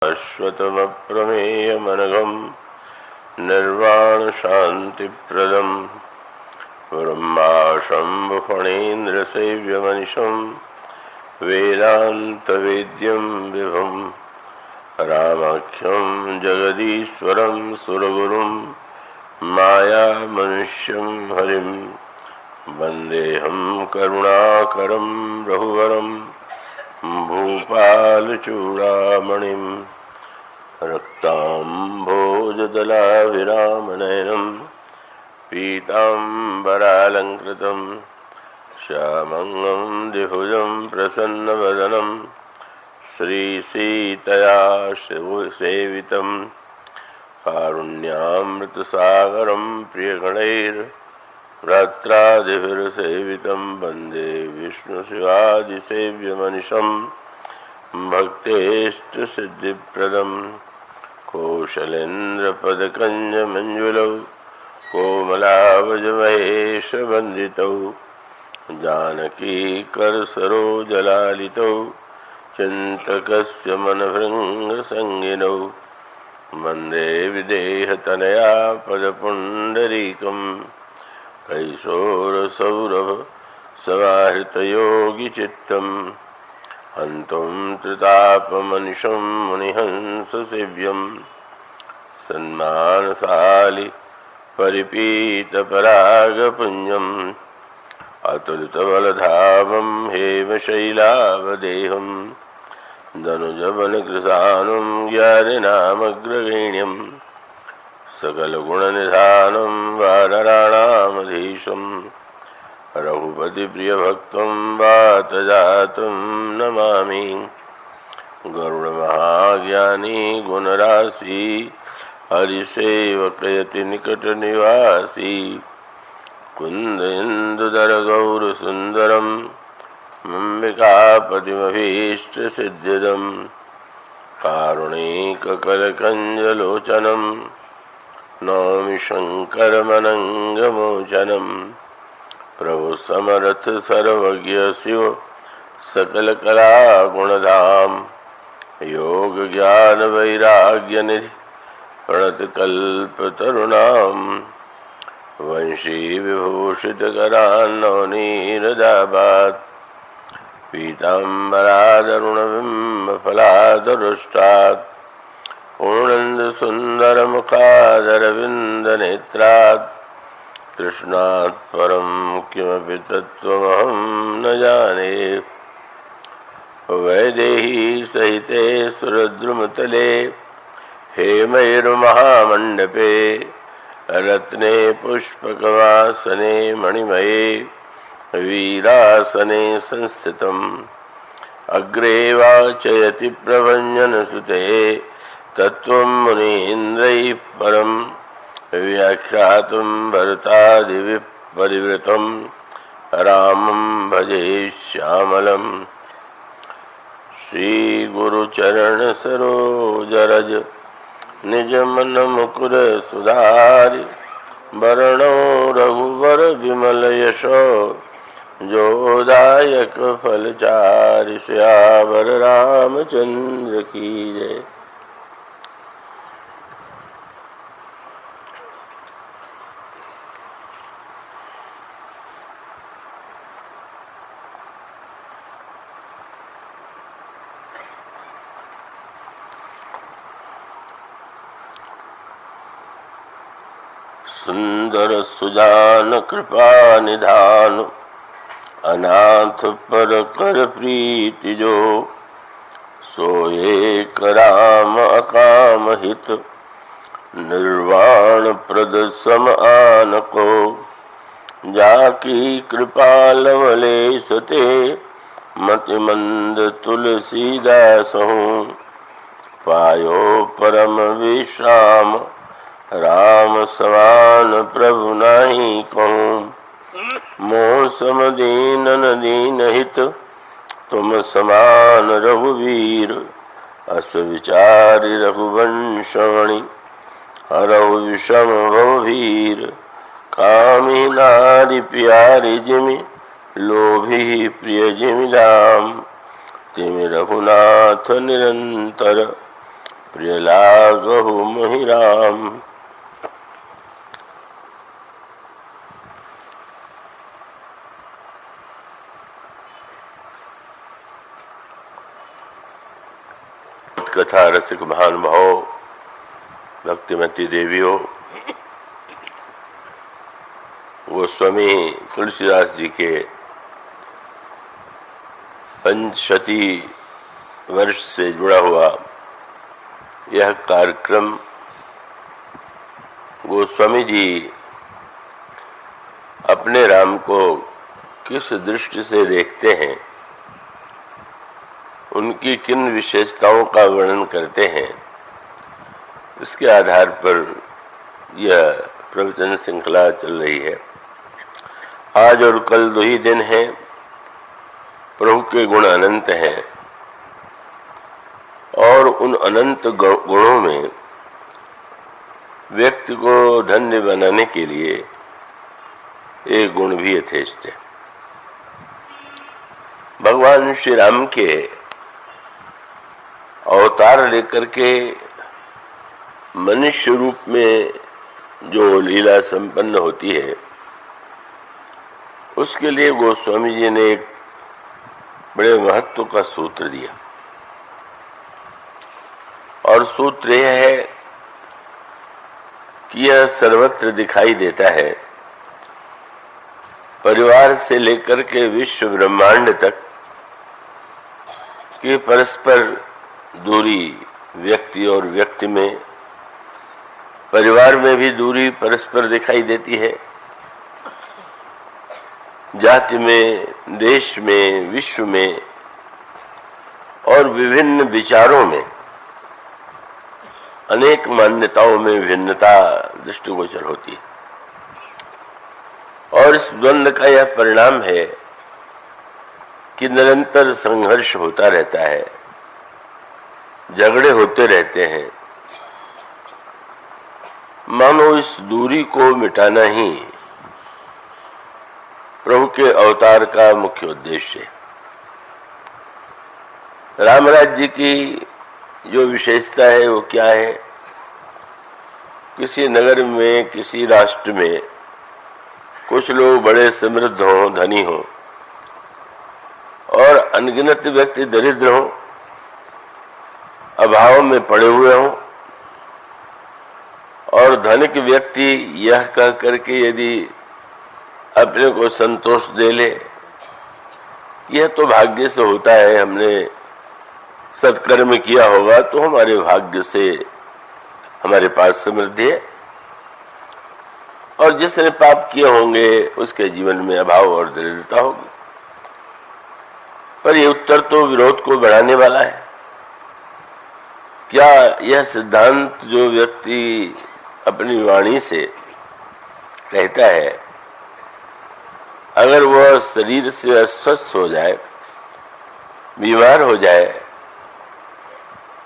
शाश्वतमप्रमेयमनघं निर्वाणशान्तिप्रदं ब्रह्माशम्भुफणीन्द्रसेव्यमनिशं वेदान्तवेद्यं विभुं रामाख्यं जगदीश्वरं सुरगुरुं मायामनुष्यं हरिं वन्देऽहं करुणाकरं रघुवरं भूपालचूडामणिं रक्ताम्भोजदलाभिरामनयनं पीताम्बरालङ्कृतं श्यामङ्गं द्विभुजं प्रसन्नवदनं श्रीसीतया सेवितं कारुण्यामृतसागरं प्रियगणैर्भ्रात्रादिभिर्सेवितं वन्दे विष्णुशिवादिसेव्यमनिशं भक्तेष्टसिद्धिप्रदं कौशलेन्द्रपदकञ्जमञ्जुलौ कोमलावजमहेशवन्दितौ जानकीकरसरोजलालितौ चिन्तकस्य मनभृङ्गसङ्गिनौ वन्दे विदेहतनया पदपुण्डरीकं कैशोरसौरभ समाहृतयोगिचित्तं हन्तं त्रितापमनिशं मुनिहंससेव्यं सन्मानशालि परिपीतपरागपुञ्जम् अतुलितबलधामं हेमशैलावदेहं दनुजबलकृशानं ज्ञानिनामग्रगण्यं सकलगुणनिधानं वानराणामधीशं रघुपतिप्रियभक्तं वातजातं नमामि। गरुडमहाज्ञानी गुणराशि हरिसेवकयति निकटनिवासी कुन्देन्दुधर गौरसुन्दरं अम्बिकापतिमभीष्टसिद्धिदं कारुणिककलकञ्जलोचनं नौमि शङ्करमनङ्गमोचनं प्रभु समर्थ सर्वज्ञ शिव सकलकलागुणधाम योगज्ञानवैराग्यनिधि प्रणतकल्पतरुणाम् वंशी विभूषितकरान्नवनीरदाबात् पीताम्बरादरुणबिम्बफलादरुष्टात् पूर्णन्दसुन्दरमुखादरविन्दनेत्रात् कृष्णात् परं किमपि तत्त्वमहं न जाने। वैदेही सहिते सुरद्रुमतले हेमैर्महामण्डपे रत्ने पुष्पकवासने मणिमये वीरासने संस्थितम् अग्रे वाचयति प्रभञ्जनसुते तत्त्वं मुनीन्द्रैः परं व्याख्यातुं भरतादिभिः परिवृतं रामं भजे श्यामलं। श्रीगुरुचरणसरोजरज निज मन मुकुर सुधारि वरणो रघुवर विमल यशो जोदायक फलचारि सियावर रामचंद्र की जय। सुंदर सुजान कृपा निधान अनाथ पर कर प्रीति जो सोए कराम अकाम हित निर्वाण प्रद सम आन को जाकी कृपा लवलेश ते मति मंद तुलसीदास हूँ पायो परम विश्राम राम समान प्रभु नहीं कहूँ मोह समदीन दीन हित तुम समान रघुवीर अस विचारि रघुवंशमणि हरहु विषम भवभीर कामी नारी प्यारी जिमि लोभी प्रिय जिमि धाम तिमि रघुनाथ निरंतर प्रिय लागहु मोहि राम। कथा रसिक महानुभाव, भक्तिमती देवियों, गोस्वामी तुलसीदास जी के पंचशती वर्ष से जुड़ा हुआ यह कार्यक्रम गोस्वामी जी अपने राम को किस दृष्टि से देखते हैं, उनकी किन विशेषताओं का वर्णन करते हैं, इसके आधार पर यह प्रवचन श्रृंखला चल रही है। आज और कल 2 ही दिन हैं। प्रभु के गुण अनंत हैं और उन अनंत गुणों में व्यक्ति को धन्य बनाने के लिए एक गुण भी यथेष्ट है। भगवान श्री राम के अवतार लेकर के मनुष्य रूप में जो लीला संपन्न होती है, उसके लिए गोस्वामी जी ने एक बड़े महत्व का सूत्र दिया। और सूत्र यह है कि यह सर्वत्र दिखाई देता है। परिवार से लेकर के विश्व ब्रह्मांड तक कि परस्पर दूरी व्यक्ति और व्यक्ति में, परिवार में भी दूरी परस्पर दिखाई देती है, जाति में, देश में, विश्व में और विभिन्न विचारों में, अनेक मान्यताओं में भिन्नता दृष्टिगोचर होती है। और इस द्वंद्व का यह परिणाम है कि निरंतर संघर्ष होता रहता है, झगड़े होते रहते हैं। मानो इस दूरी को मिटाना ही प्रभु के अवतार का मुख्य उद्देश्य है। राम राज्य की जो विशेषता है वो क्या है? किसी नगर में, किसी राष्ट्र में कुछ लोग बड़े समृद्ध हों, धनी हों और अनगिनत व्यक्ति दरिद्र हों, अभाव में पड़े हुए हों, और धनिक व्यक्ति यह कह करके यदि अपने को संतोष दे ले, यह तो भाग्य से होता है, हमने सत्कर्म किया होगा तो हमारे भाग्य से हमारे पास समृद्धि है, और जिसने पाप किए होंगे उसके जीवन में अभाव और दरिद्रता होगी। पर यह उत्तर तो विरोध को बढ़ाने वाला है। क्या यह सिद्धांत जो व्यक्ति अपनी वाणी से कहता है, अगर वह शरीर से अस्वस्थ हो जाए, बीमार हो जाए,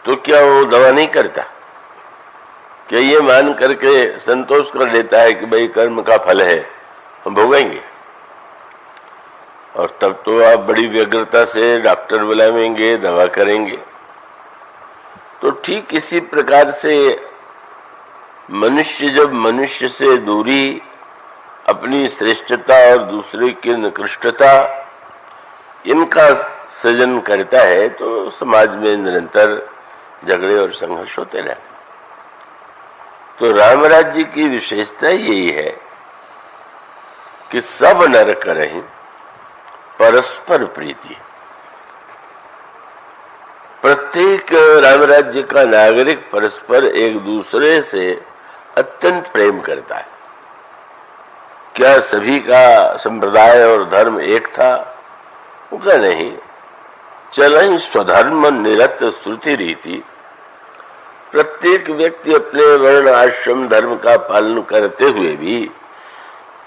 तो क्या वो दवा नहीं करता? क्या ये मान करके संतोष कर लेता है कि भाई कर्म का फल है, हम भोगेंगे? और तब तो आप बड़ी व्यग्रता से डॉक्टर बुलावेंगे, दवा करेंगे। तो ठीक इसी प्रकार से मनुष्य जब मनुष्य से दूरी, अपनी श्रेष्ठता और दूसरे की निकृष्टता, इनका सृजन करता है, तो समाज में निरंतर झगड़े और संघर्ष होते रहते। तो राम राज्य की विशेषता यही है कि सब नर करहिं परस्पर प्रीति। प्रत्येक राम राज्य का नागरिक परस्पर एक दूसरे से अत्यंत प्रेम करता है। क्या सभी का संप्रदाय और धर्म एक था? उनका नहीं। चलहि स्वधर्म निरत श्रुति रीति। प्रत्येक व्यक्ति अपने वर्ण आश्रम धर्म का पालन करते हुए भी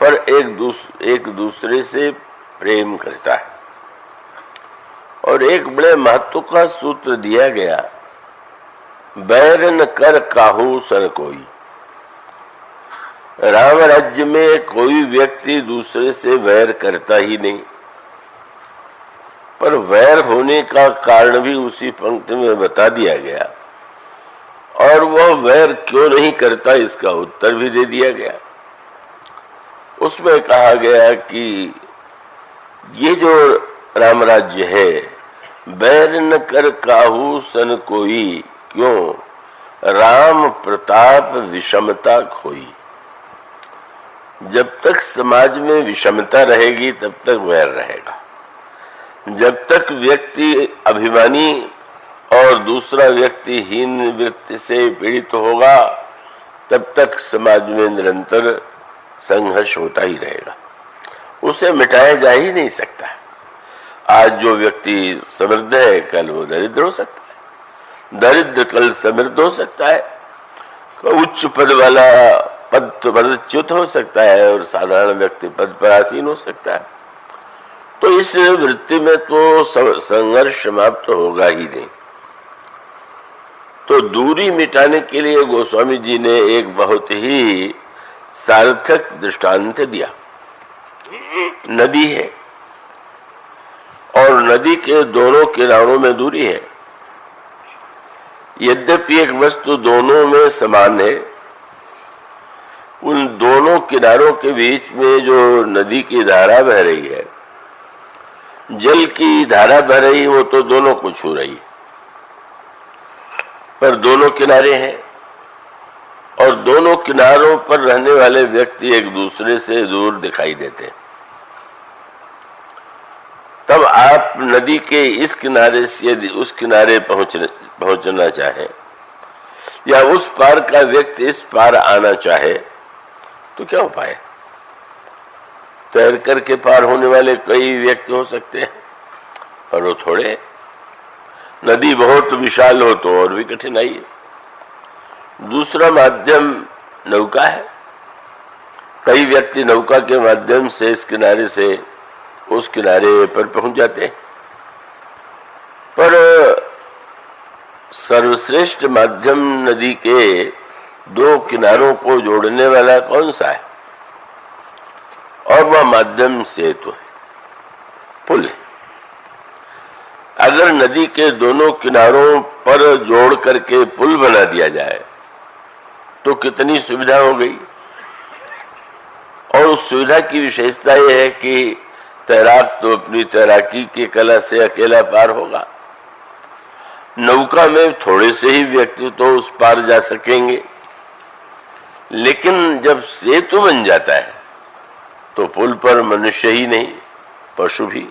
पर एक दूसरे से प्रेम करता है। और एक बड़े महत्व का सूत्र दिया गया, बैर न कर काहू सर कोई। राम राज्य में कोई व्यक्ति दूसरे से वैर करता ही नहीं, पर वैर होने का कारण भी उसी पंक्ति में बता दिया गया और वह वैर क्यों नहीं करता, इसका उत्तर भी दे दिया गया। उसमें कहा गया कि ये जो राम राज्य है, बैर न कर काहू सन कोई, क्यों राम प्रताप विषमता खोई। जब तक समाज में विषमता रहेगी तब तक वैर रहेगा। जब तक व्यक्ति अभिमानी और दूसरा व्यक्ति हीन वृत्ति से पीड़ित होगा, तब तक समाज में निरंतर संघर्ष होता ही रहेगा, उसे मिटाया जा ही नहीं सकता। आज जो व्यक्ति समृद्ध है, कल वो दरिद्र हो सकता है, दरिद्र कल समृद्ध हो सकता है, उच्च पद वाला पदच्युत हो सकता है और साधारण व्यक्ति पद पर आसीन हो सकता है। तो इस वृत्ति में तो संघर्ष समाप्त होगा ही नहीं। तो दूरी मिटाने के लिए गोस्वामी जी ने एक बहुत ही सार्थक दृष्टांत दिया। नदी है और नदी के दोनों किनारों में दूरी है। यद्यपि एक वस्तु दोनों में समान है, उन दोनों किनारों के बीच में जो नदी की धारा बह रही है, जल की धारा बह रही है, वो तो दोनों को छू रही है, पर दोनों किनारे हैं और दोनों किनारों पर रहने वाले व्यक्ति एक दूसरे से दूर दिखाई देते हैं। तब आप नदी के इस किनारे से यदि उस किनारे पहुंचना चाहे या उस पार का व्यक्ति इस पार आना चाहे तो क्या उपाय? तैर करके पार होने वाले कई व्यक्ति हो सकते हैं, पर वो थोड़े। नदी बहुत विशाल हो तो और भी कठिनाई है। दूसरा माध्यम नौका है। कई व्यक्ति नौका के माध्यम से इस किनारे से उस किनारे पर पहुंच जाते हैं, पर सर्वश्रेष्ठ माध्यम नदी के दो किनारों को जोड़ने वाला कौन सा है? और वह माध्यम सेतु है, पुल है। अगर नदी के दोनों किनारों पर जोड़ करके पुल बना दिया जाए तो कितनी सुविधा हो गई। और उस सुविधा की विशेषता यह है कि तैराक तो अपनी तैराकी की कला से अकेला पार होगा। नौका में थोड़े से ही व्यक्ति तो उस पार जा सकेंगे, लेकिन जब सेतु बन जाता है तो पुल पर मनुष्य ही नहीं, पशु भी।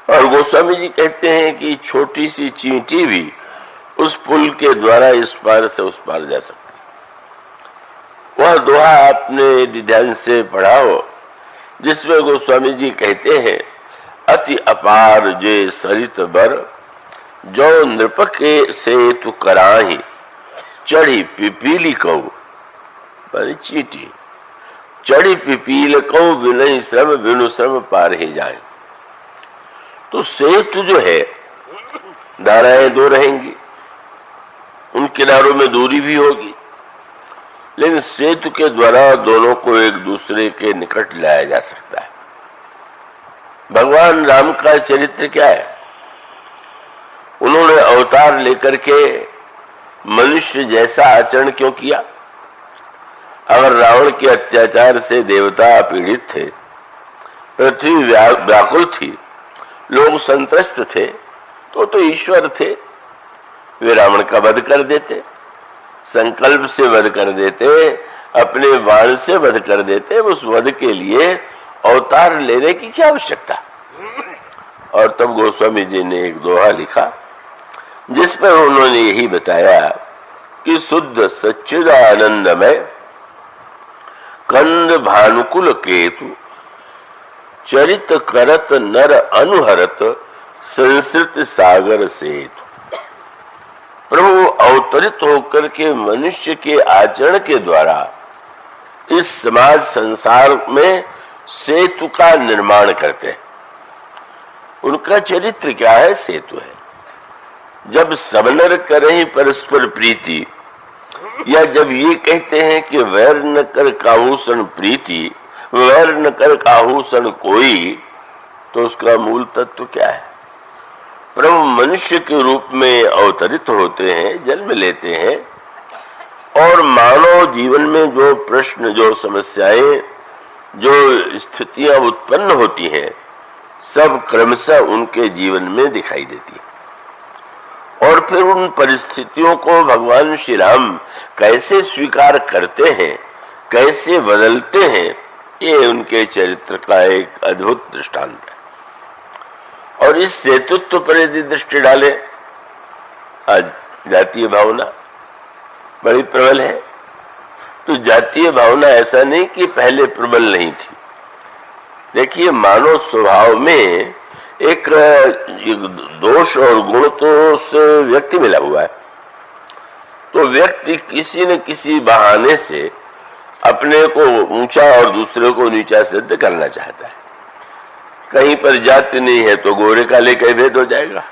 और गोस्वामी जी कहते हैं कि छोटी सी चींटी भी उस पुल के द्वारा इस पार से उस पार जा सकती। वह दोहा आपने ध्यान से पढ़ा हो, जिसमें गोस्वामी जी कहते हैं, अति अपार जे सरित बर, जो नृप के सेतु कराही, चढ़ी पिपीली कौ, मानी चींटी, चढ़ी पिपील कौ, विनय श्रम विनु श्रम पार ही जाए। तो सेतु जो है, धाराएं दो रहेंगी, उन किनारों में दूरी भी होगी, लेकिन सेतु के द्वारा दोनों को एक दूसरे के निकट लाया जा सकता है। भगवान राम का चरित्र क्या है? उन्होंने अवतार लेकर के मनुष्य जैसा आचरण क्यों किया? अगर रावण के अत्याचार से देवता पीड़ित थे, पृथ्वी व्याकुल थी, लोग संत्रस्त थे, तो ईश्वर थे, वे रावण का वध कर देते, संकल्प से वध कर देते, अपने बाण से वध कर देते। उस वध के लिए अवतार लेने की क्या आवश्यकता? और तब गोस्वामी जी ने एक दोहा लिखा, जिसमें उन्होंने यही बताया कि शुद्ध सच्चिदानंदमय कंद भानुकुल केतु, चरित करत नर अनुहरत संस्कृत सागर सेतु। प्रभु अवतरित होकर के मनुष्य के आचरण के द्वारा इस समाज संसार में सेतु का निर्माण करते हैं। उनका चरित्र क्या है? सेतु है। जब सबनर करें परस्पर प्रीति, या जब ये कहते हैं कि वैर न कर काहूसन प्रीति, वैर न कर काहूसन कोई, तो उसका मूल तत्व क्या है? प्रभु मनुष्य के रूप में अवतरित होते हैं, जन्म लेते हैं, और मानव जीवन में जो प्रश्न, जो समस्याएं, जो स्थितियां उत्पन्न होती हैं, सब क्रमशः उनके जीवन में दिखाई देती है। और फिर उन परिस्थितियों को भगवान श्री राम कैसे स्वीकार करते हैं, कैसे बदलते हैं, ये उनके चरित्र का एक अद्भुत दृष्टांत है। और इस सेतुत्व पर यदि दृष्टि डाले, आज जातीय भावना बड़ी प्रबल है, तो जातीय भावना ऐसा नहीं कि पहले प्रबल नहीं थी। देखिए, मानव स्वभाव में एक दोष और गुण तो उस व्यक्ति मिला हुआ है। तो व्यक्ति किसी न किसी बहाने से अपने को ऊंचा और दूसरे को नीचा सिद्ध करना चाहता है। कहीं पर जाति नहीं है तो गोरे काले का भेद हो जाएगा,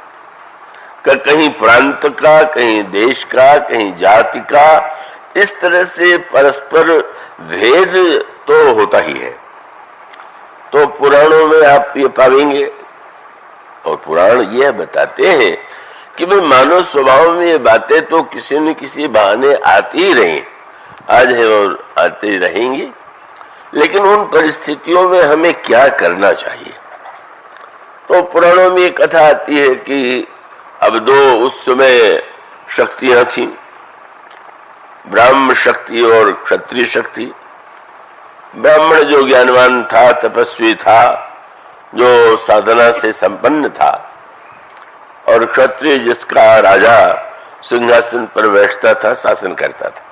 कहीं प्रांत का, कहीं देश का, कहीं जाति का, इस तरह से परस्पर भेद तो होता ही है। तो पुराणों में आप ये पाएंगे, और पुराण यह बताते हैं कि भाई मानव स्वभाव में ये बातें तो किसी न किसी बहाने आती ही रही, आज है और आती रहेंगी। लेकिन उन परिस्थितियों में हमें क्या करना चाहिए? तो पुराणों में एक कथा आती है कि अब दो उस समय शक्तियां थी, ब्राह्मण शक्ति और क्षत्रिय शक्ति। ब्राह्मण जो ज्ञानवान था, तपस्वी था, जो साधना से संपन्न था, और क्षत्रिय जिसका राजा सिंहासन पर बैठता था, शासन करता था।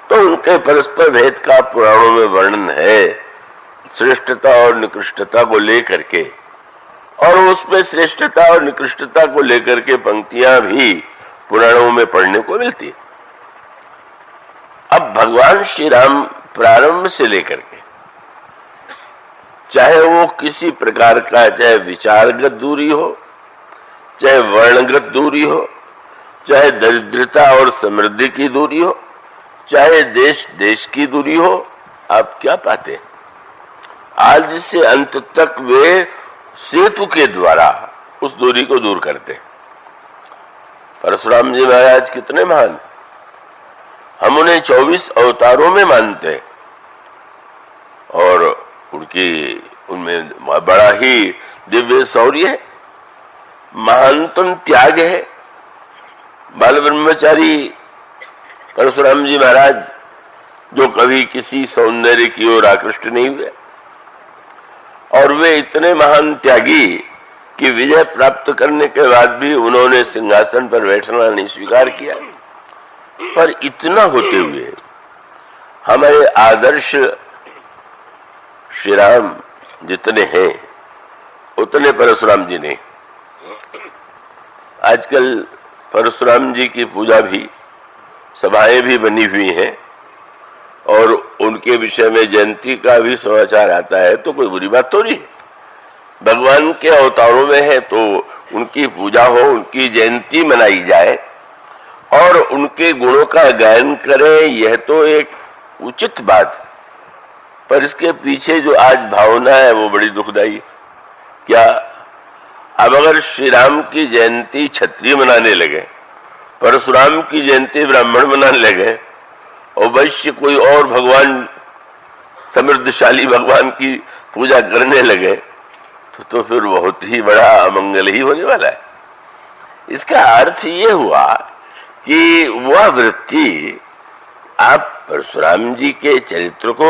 तो उनके परस्पर भेद का पुराणों में वर्णन है, श्रेष्ठता और निकृष्टता को लेकर के, और उसमें श्रेष्ठता और निकृष्टता को लेकर के पंक्तियां भी पुराणों में पढ़ने को मिलती। अब भगवान श्री राम प्रारंभ से लेकर के, चाहे वो किसी प्रकार का, चाहे विचारगत दूरी हो, चाहे वर्णगत दूरी हो, चाहे दरिद्रता और समृद्धि की दूरी हो, चाहे देश देश की दूरी हो, आप क्या पाते हैं? आज से अंत तक वे सेतु के द्वारा उस दूरी को दूर करते। परशुराम जी महाराज कितने महान, हम उन्हें 24 अवतारों में मानते हैं, और उनमें बड़ा ही दिव्य शौर्य है, महानतम त्याग है। बाल ब्रह्मचारी परशुराम जी महाराज, जो कभी किसी सौंदर्य की ओर आकृष्ट नहीं हुए, और वे इतने महान त्यागी कि विजय प्राप्त करने के बाद भी उन्होंने सिंहासन पर बैठना नहीं स्वीकार किया। पर इतना होते हुए हमारे आदर्श श्री राम जितने हैं, उतने परशुराम जी नहीं। आजकल परशुराम जी की पूजा भी, सभाएं भी बनी हुई हैं, और उनके विषय में जयंती का भी समाचार आता है, तो कोई बुरी बात तो नहीं। भगवान के अवतारों में है तो उनकी पूजा हो, उनकी जयंती मनाई जाए और उनके गुणों का गायन करें, यह तो एक उचित बात। पर इसके पीछे जो आज भावना है वो बड़ी दुखदाई। क्या अब अगर श्री राम की जयंती क्षत्रिय मनाने लगे, परशुराम की जयंती ब्राह्मण मनाने लगे, और वैश्य कोई और भगवान, समृद्धशाली भगवान की पूजा करने लगे, तो फिर बहुत ही बड़ा अमंगल ही होने वाला है। इसका अर्थ ये हुआ कि वह वृत्ति, आप परशुराम जी के चरित्र को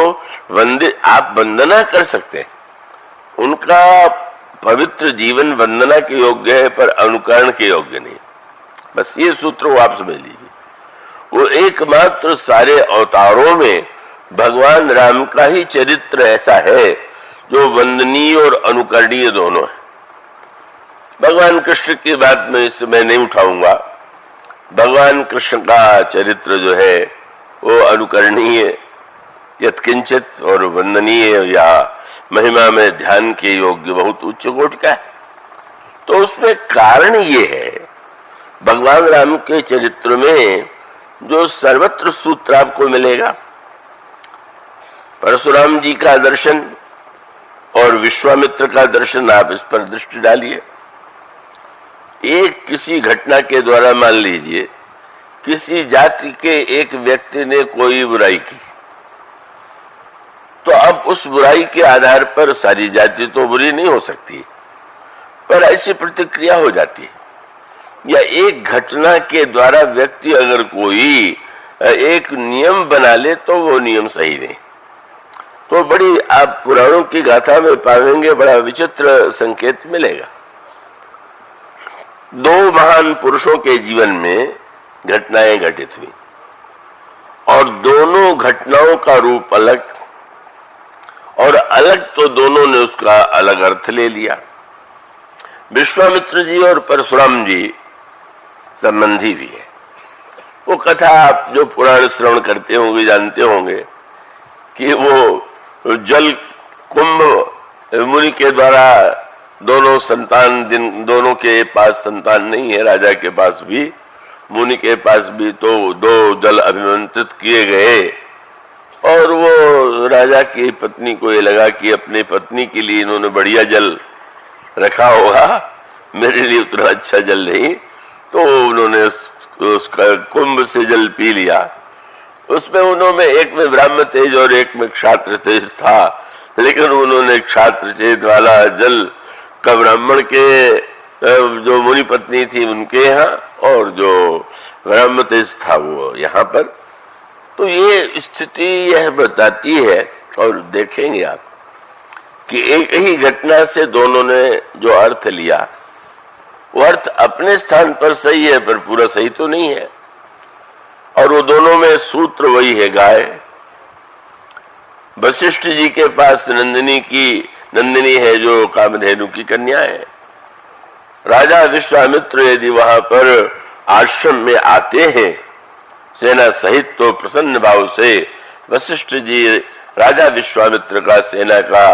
आप वंदना कर सकते हैं, उनका पवित्र जीवन वंदना के योग्य है, पर अनुकरण के योग्य नहीं। बस ये सूत्र वो आप समझ लीजिए। वो एकमात्र सारे अवतारों में भगवान राम का ही चरित्र ऐसा है जो वंदनीय और अनुकरणीय दोनों है। भगवान कृष्ण की बात मैं इस समय नहीं उठाऊंगा। भगवान कृष्ण का चरित्र जो है वो अनुकरणीय यत्किंचित और वंदनीय या महिमा में ध्यान के योग्य बहुत उच्च कोटि का है। तो उसमें कारण ये है, भगवान राम के चरित्र में जो सर्वत्र सूत्र आपको मिलेगा, परशुराम जी का दर्शन और विश्वामित्र का दर्शन, आप इस पर दृष्टि डालिए। एक किसी घटना के द्वारा मान लीजिए किसी जाति के एक व्यक्ति ने कोई बुराई की, तो अब उस बुराई के आधार पर सारी जाति तो बुरी नहीं हो सकती, पर ऐसी प्रतिक्रिया हो जाती है। या एक घटना के द्वारा व्यक्ति अगर कोई एक नियम बना ले तो वो नियम सही नहीं। तो बड़ी आप पुराणों की गाथा में पाएंगे, बड़ा विचित्र संकेत मिलेगा। दो महान पुरुषों के जीवन में घटनाएं घटित हुई और दोनों घटनाओं का रूप अलग, और अलग तो दोनों ने उसका अलग अर्थ ले लिया। विश्वामित्र जी और परशुराम जी संबंधी भी है। वो कथा आप जो पुराण श्रवण करते होंगे जानते होंगे कि वो जल कुंभ मुनि के द्वारा दोनों के पास संतान नहीं है, राजा के पास भी मुनि के पास भी, तो दो जल अभिमंत्रित किए गए और वो राजा की पत्नी को ये लगा कि अपनी पत्नी के लिए इन्होंने बढ़िया जल रखा होगा, मेरे लिए उतना अच्छा जल नहीं, तो उन्होंने उसका कुंभ से जल पी लिया। उसमें उन्होंने एक में ब्राह्मण तेज और एक में क्षात्र तेज था, लेकिन उन्होंने क्षात्र तेज वाला जल का ब्राह्मण के जो मुनि पत्नी थी उनके यहाँ और जो ब्राह्मण तेज था वो यहाँ पर। तो ये स्थिति यह बताती है, और देखेंगे आप कि एक ही घटना से दोनों ने जो अर्थ लिया वो अर्थ अपने स्थान पर सही है पर पूरा सही तो नहीं है। और वो दोनों में सूत्र वही है, गाय। वशिष्ठ जी के पास नंदिनी है जो कामधेनु की कन्या है। राजा विश्वामित्र यदि वहां पर आश्रम में आते हैं सेना सहित, तो प्रसन्न भाव से वशिष्ठ जी राजा विश्वामित्र का सेना का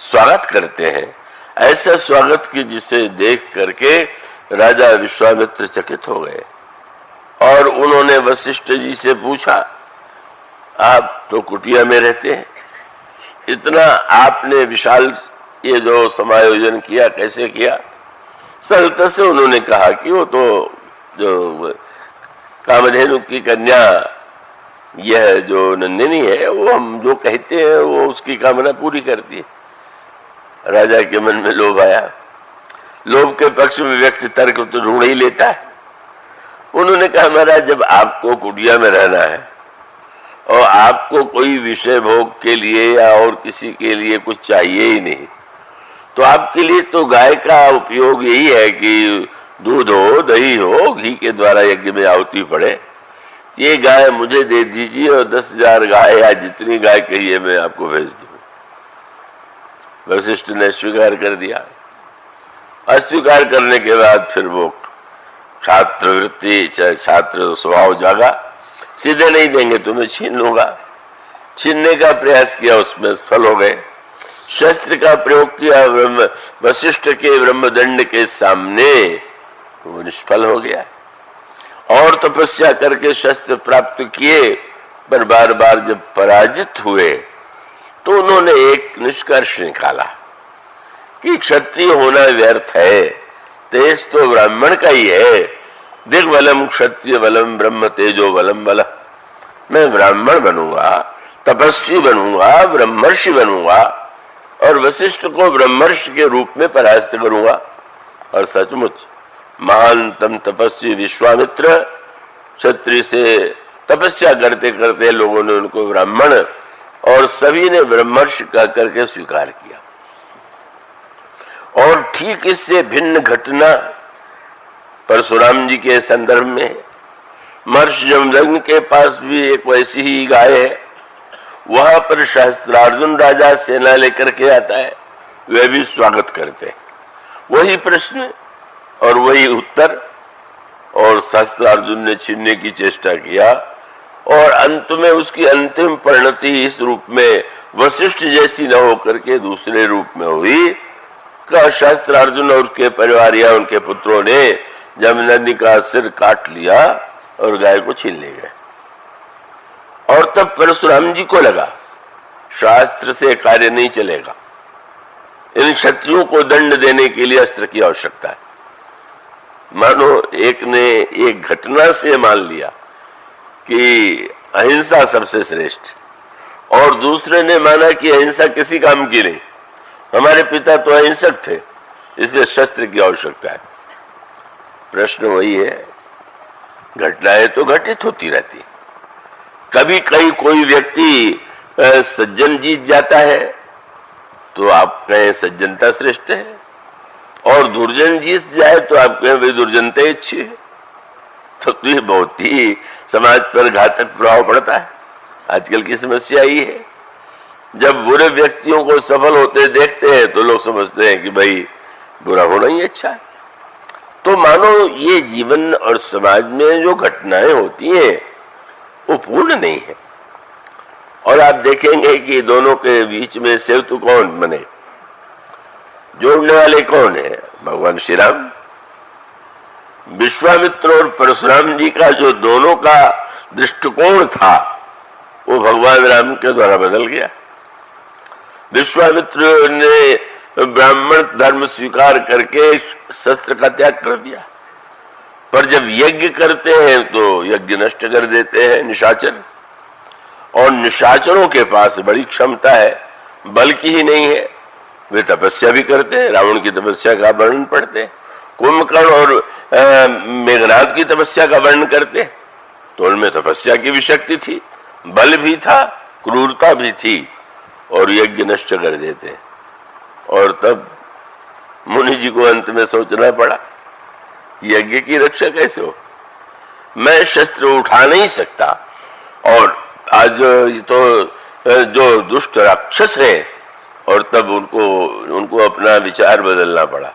स्वागत करते हैं। ऐसा स्वागत की जिसे देख करके राजा विश्वामित्र चकित हो गए और उन्होंने वशिष्ठ जी से पूछा, आप तो कुटिया में रहते हैं, इतना आपने विशाल ये जो समायोजन किया कैसे किया? सरलता से उन्होंने कहा कि वो तो जो कामधेनु की कन्या यह जो नंदिनी है वो हम जो कहते हैं वो उसकी कामना पूरी करती है। राजा के मन में लोभ आया। लोभ के पक्ष में व्यक्ति तर्क तो ढूंढ ही लेता है। उन्होंने कहा, महाराज जब आपको कुटिया में रहना है और आपको कोई विषय भोग के लिए या और किसी के लिए कुछ चाहिए ही नहीं, तो आपके लिए तो गाय का उपयोग यही है कि दूध हो, दही हो, घी के द्वारा यज्ञ में आहुति पड़े। ये गाय मुझे दे दीजिए और 10,000 गाय या जितनी गाय कहिए मैं आपको भेज दूं। वशिष्ठ ने स्वीकार कर दिया। अस्वीकार करने के बाद फिर वो छात्र वृत्ति, छात्र स्वभाव जागा, सीधे नहीं देंगे तुम्हें छीन लूंगा। छीनने का प्रयास किया, उसमें सफल हो गए। शस्त्र का प्रयोग किया वशिष्ठ के ब्रह्मदंड के सामने, वो निष्फल हो गया। और तपस्या करके शस्त्र प्राप्त किए, पर बार बार जब पराजित हुए तो उन्होंने एक निष्कर्ष निकाला कि क्षत्रिय होना व्यर्थ है, तेज तो ब्राह्मण का ही है। दिग्बलम क्षत्रिय बलम ब्रह्म तेजो बलम बल। मैं ब्राह्मण बनूंगा, तपस्वी बनूंगा, ब्रह्मर्षि बनूंगा और वशिष्ठ को ब्रह्मर्षि के रूप में परास्त करूंगा। और सचमुच महानतम तपस्वी विश्वामित्र क्षत्रिय से तपस्या करते करते लोगों ने उनको ब्राह्मण और सभी ने ब्रह्मर्षि कह करके स्वीकार किया। और ठीक इससे भिन्न घटना परशुराम जी के संदर्भ में महर्षि जमदग्नि के पास भी एक वैसी ही गाय है। वहां पर सहस्त्रार्जुन राजा सेना लेकर के आता है, वे भी स्वागत करते हैं। वही प्रश्न और वही उत्तर, और सहस्त्रार्जुन ने छीनने की चेष्टा किया और अंत में उसकी अंतिम परिणति इस रूप में वशिष्ठ जैसी न होकर के दूसरे रूप में हुई का सहस्त्रार्जुन और उसके परिवार या उनके पुत्रों ने जमदग्नि का सिर काट लिया और गाय को छीन ले गए। और तब परशुराम जी को लगा शास्त्र से कार्य नहीं चलेगा, इन क्षत्रियों को दंड देने के लिए अस्त्र की आवश्यकता है। मानो एक ने एक घटना से मान लिया कि अहिंसा सबसे श्रेष्ठ, और दूसरे ने माना कि अहिंसा किसी काम की नहीं, हमारे पिता तो अहिंसक थे इसलिए शस्त्र की आवश्यकता है। प्रश्न वही है, घटनाएं तो घटित होती रहती, कभी कहीं कोई व्यक्ति सज्जन जीत जाता है तो आप कहें सज्जनता श्रेष्ठ है, और दुर्जन जीत जाए तो आप कहें भाई दुर्जनता अच्छी है। तो ये बहुत ही समाज पर घातक प्रभाव पड़ता है। आजकल की समस्या ही है, जब बुरे व्यक्तियों को सफल होते देखते हैं तो लोग समझते हैं कि भाई बुरा होना ही अच्छा है। तो मानो ये जीवन और समाज में जो घटनाएं होती हैं वो पूर्ण नहीं है। और आप देखेंगे कि दोनों के बीच में सेतु कौन बने, जोड़ने वाले कौन है? भगवान श्री राम। विश्वामित्र और परशुराम जी का जो दोनों का दृष्टिकोण था वो भगवान राम के द्वारा बदल गया। विश्वामित्र ने ब्राह्मण धर्म स्वीकार करके शस्त्र का त्याग कर दिया, पर जब यज्ञ करते हैं तो यज्ञ नष्ट कर देते हैं निशाचर, और निशाचरों के पास बड़ी क्षमता है, बल की ही नहीं है, वे तपस्या भी करते हैं। रावण की तपस्या का वर्णन पढ़ते हैं, कुंभकर्ण और मेघनाद की तपस्या का वर्णन करते हैं, तो उनमें तपस्या की भी शक्ति थी, बल भी था, क्रूरता भी थी, और यज्ञ नष्ट कर देते हैं। और तब मुनि जी को अंत में सोचना पड़ा, यज्ञ की रक्षा कैसे हो, मैं शस्त्र उठा नहीं सकता, और आज तो जो दुष्ट राक्षस है, और तब उनको अपना विचार बदलना पड़ा।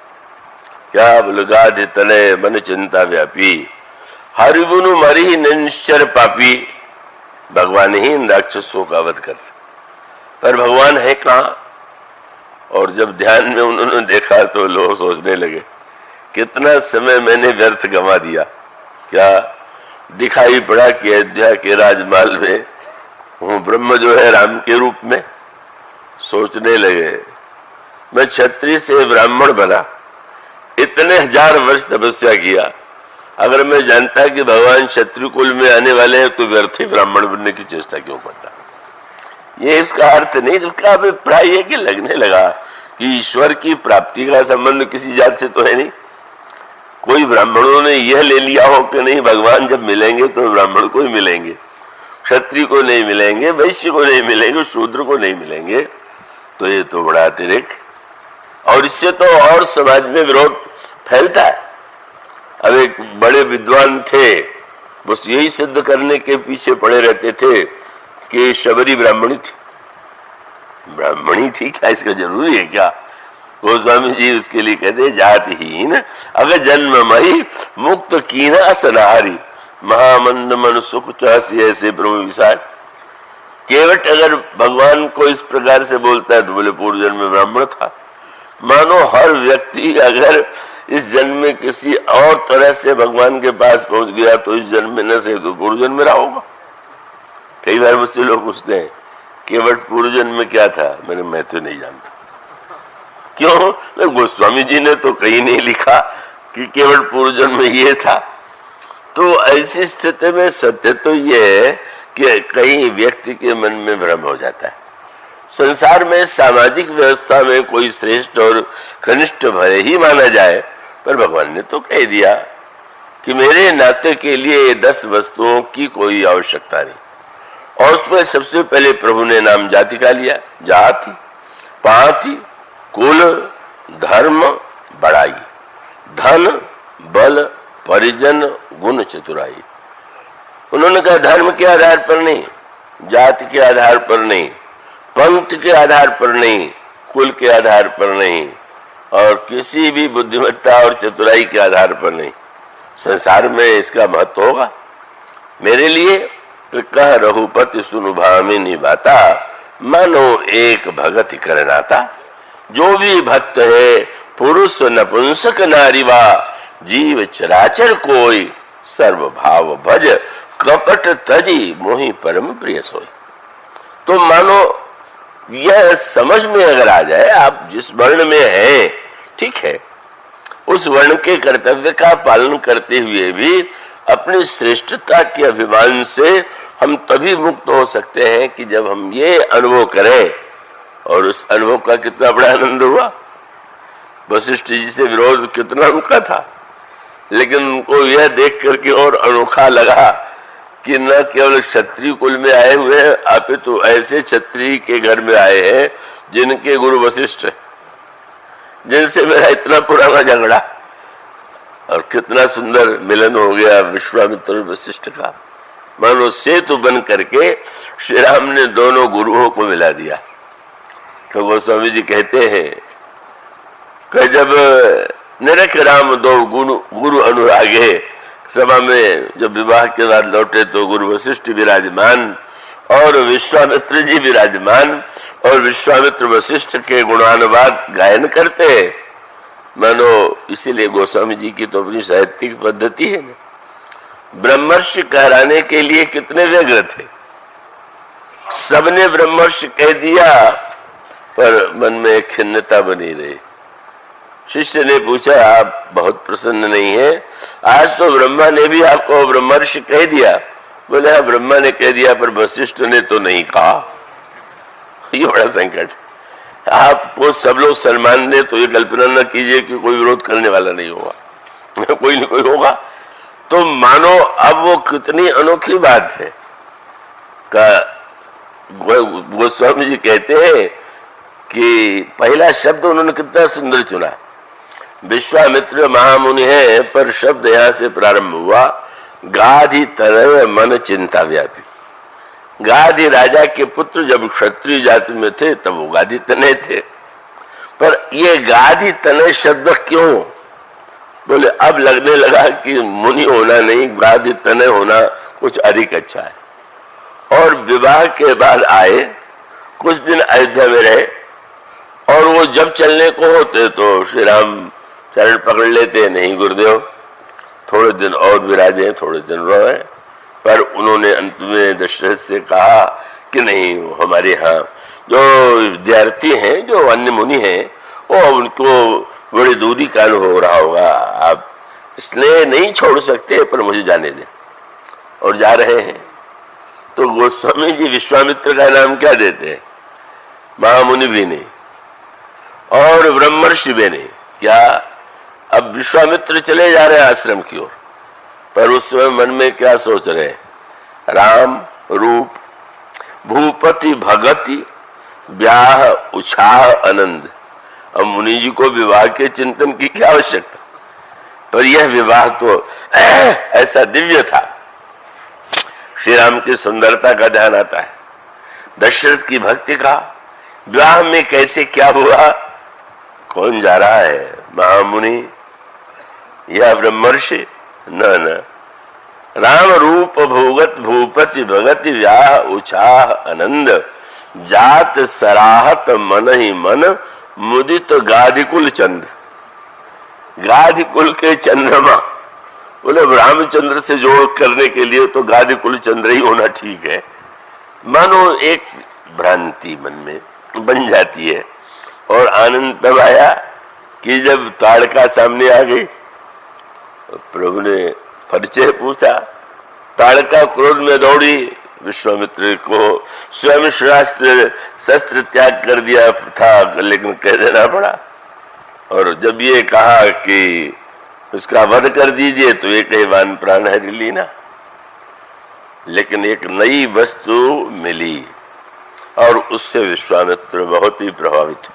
क्या बोले, गाध तले मन चिंता व्यापी, हरिबुनु मरी निश्चर पापी, भगवान ही इन राक्षसों का वध करते, पर भगवान है कहाँ? और जब ध्यान में उन्होंने देखा तो लोग सोचने लगे, कितना समय मैंने व्यर्थ गंवा दिया। क्या दिखाई पड़ा कि अयोध्या के राजमहल में हूँ ब्रह्म जो है राम के रूप में। सोचने लगे, मैं क्षत्रिय से ब्राह्मण बना, इतने हजार वर्ष तपस्या किया, अगर मैं जानता कि भगवान क्षत्रिय कुल में आने वाले हैं तो व्यर्थ ही ब्राह्मण बनने की चेष्टा क्यों करता? ये इसका अर्थ नहीं, इसका अभिप्राय है कि लगने लगा कि ईश्वर की प्राप्ति का संबंध किसी जात से तो है नहीं। कोई ब्राह्मणों ने यह ले लिया हो कि नहीं, भगवान जब मिलेंगे तो ब्राह्मण को ही मिलेंगे, क्षत्रिय को नहीं मिलेंगे, वैश्य को नहीं मिलेंगे, शूद्र को नहीं मिलेंगे, तो ये तो बड़ा अतिरिक्त, और इससे तो और समाज में विरोध फैलता है। अब एक बड़े विद्वान थे, बस यही सिद्ध करने के पीछे पड़े रहते थे कि शबरी ब्राह्मणी थी। ब्राह्मणी थी क्या, इसका जरूरी है क्या? गोस्वामी जी उसके लिए कहते, जातिहीन अगर जन्ममयी मुक्त कीना सनारी, महामंद मन सुख चासी ऐसे ब्रह्म विसार। केवट अगर भगवान को इस प्रकार से बोलता है तो बोले पूर्व जन्म में ब्राह्मण था। मानो हर व्यक्ति अगर इस जन्म में किसी और तरह से भगवान के पास पहुंच गया तो इस जन्म में न से तो पूर्व जन्म में रहा होगा। कई बार मुझसे लोग पूछते हैं, केवट पूर्व जन्म में क्या था? मैं तो नहीं जानता। क्यों? गोस्वामी जी ने तो कहीं नहीं लिखा कि केवट पूर्व जन्म में ये था। तो ऐसी स्थिति में सत्य तो ये है कि कहीं व्यक्ति के मन में भ्रम हो जाता है। संसार में सामाजिक व्यवस्था में कोई श्रेष्ठ और कनिष्ठ भले ही माना जाए, पर भगवान ने तो कह दिया कि मेरे नाते के लिए 10 वस्तुओं की कोई आवश्यकता नहीं, और उसमें सबसे पहले प्रभु ने नाम जाति का लिया। जाति, पाति, कुल, धर्म, बड़ाई, धन, बल, परिजन, गुण, चतुराई। उन्होंने कहा धर्म के आधार पर नहीं, जाति के आधार पर नहीं, पंथ के आधार पर नहीं, कुल के आधार पर नहीं, और किसी भी बुद्धिमत्ता और चतुराई के आधार पर नहीं। संसार में इसका महत्व होगा मेरे लिए। कह रघुपति सुनु भामिनी बाता, मानो एक भगत करनाता। जो भी भक्त है पुरुष नपुंसक नारीवा, जीव चराचर कोई, सर्व भाव भज कपट तजी मोहि परम प्रिय सोई। तो मानो यह समझ में अगर आ जाए, आप जिस वर्ण में हैं ठीक है, उस वर्ण के कर्तव्य का पालन करते हुए भी अपनी श्रेष्ठता के अभिमान से हम तभी मुक्त हो सकते हैं कि जब हम ये अनुभव करें, और उस अनुभव का कितना बड़ा आनंद हुआ। वशिष्ठ जी से विरोध कितना उनका था, लेकिन उनको यह देख करके और अनोखा लगा कि न केवल क्षत्रिय कुल में आए हुए हैं, आप तो ऐसे क्षत्रिय के घर में आए हैं जिनके गुरु वशिष्ठ है, जिनसे मेरा इतना पुराना झगड़ा, और कितना सुंदर मिलन हो गया विश्वामित्र और वशिष्ठ का। मानो सेतु बन करके श्री राम ने दोनों गुरुओं को मिला दिया। तो गोस्वामी जी कहते हैं कि जब निरख राम दो गुरु अनुरागे, सभा में जब विवाह के बाद लौटे तो गुरु वशिष्ठ विराजमान और विश्वामित्र जी विराजमान, और विश्वामित्र वशिष्ठ के गुणानुवाद गायन करते हैं। मानो इसीलिए गोस्वामी जी की तो अपनी साहित्यिक पद्धति है ना, ब्रह्मर्षि कहलाने के लिए कितने व्यग्र थे। सबने ब्रह्मर्षि कह दिया, पर मन में एक खिन्नता बनी रही। शिष्य ने पूछा, आप बहुत प्रसन्न नहीं है, आज तो ब्रह्मा ने भी आपको ब्रह्मर्षि कह दिया। बोले हाँ, ब्रह्मा ने कह दिया, पर वशिष्ठ ने तो नहीं कहा। ये बड़ा संकट। आपको सब लोग सम्मान दे तो ये कल्पना न कीजिए कि कोई विरोध करने वाला नहीं होगा, कोई न कोई होगा। तो मानो अब वो कितनी अनोखी बात है। गोस्वामी जी कहते हैं कि पहला शब्द उन्होंने कितना सुंदर चुना। विश्वामित्र महामुनि है, पर शब्द यहां से प्रारंभ हुआ, गाधि तनय मन चिंता व्यापी। गाधि राजा के पुत्र जब क्षत्रिय जाति में थे तब वो गाधि तनय थे, पर ये गाधि तनय शब्द क्यों? बोले अब लगने लगा कि मुनि होना नहीं, गाधि तनय होना कुछ अधिक अच्छा है। और विवाह के बाद आए, कुछ दिन अयोध्या में रहे, और वो जब चलने को होते तो श्री राम चरण पकड़ लेते, नहीं गुरुदेव थोड़े दिन और विराजे, थोड़े दिन रहे। पर उन्होंने अंत में दशरथ से कहा कि नहीं, हमारे यहाँ जो विद्यार्थी हैं, जो अन्य मुनि हैं, वो उनको बड़ी दूरी का अनुभव हो रहा होगा, आप इसलिए नहीं छोड़ सकते, पर मुझे जाने दें। और जा रहे हैं तो गोस्वामी जी विश्वामित्र का नाम क्या देते हैं? महामुनि भी नहीं और ब्रह्मर्षि भी नहीं। क्या अब विश्वामित्र चले जा रहे हैं आश्रम की ओर, पर उस समय मन में क्या सोच रहे हैं? राम रूप भूपति भगति ब्याह उछाह आनंद। अब मुनि जी को विवाह के चिंतन की क्या आवश्यकता, पर यह विवाह तो ऐसा दिव्य था। श्री राम की सुंदरता का ध्यान आता है, दशरथ की भक्ति का। विवाह में कैसे क्या हुआ, कौन जा रहा है? महामुनि या ब्रह्मर्षि? न, राम रूप भोगत भूपति भगति व्याह उछाह आनंद, जात सराहत मन ही मन मुदित गाधिकुल चंद्र। गाधिकुल के चंद्रमा, बोले रामचंद्र से जोड़ करने के लिए तो गाधिकुल चंद्र ही होना ठीक है। मानो एक भ्रांति मन में बन जाती है। और आनंद तब आया कि जब ताड़का सामने आ गई, प्रभु ने परिचय पूछा। ताड़का क्रोध में दौड़ी, विश्वामित्र को स्वयं शस्त्र त्याग कर दिया था, लेकिन कह देना पड़ा। और जब ये कहा कि उसका वध कर दीजिए तो एक ही बाण प्राण हरि लीना। लेकिन एक नई वस्तु मिली और उससे विश्वामित्र बहुत ही प्रभावित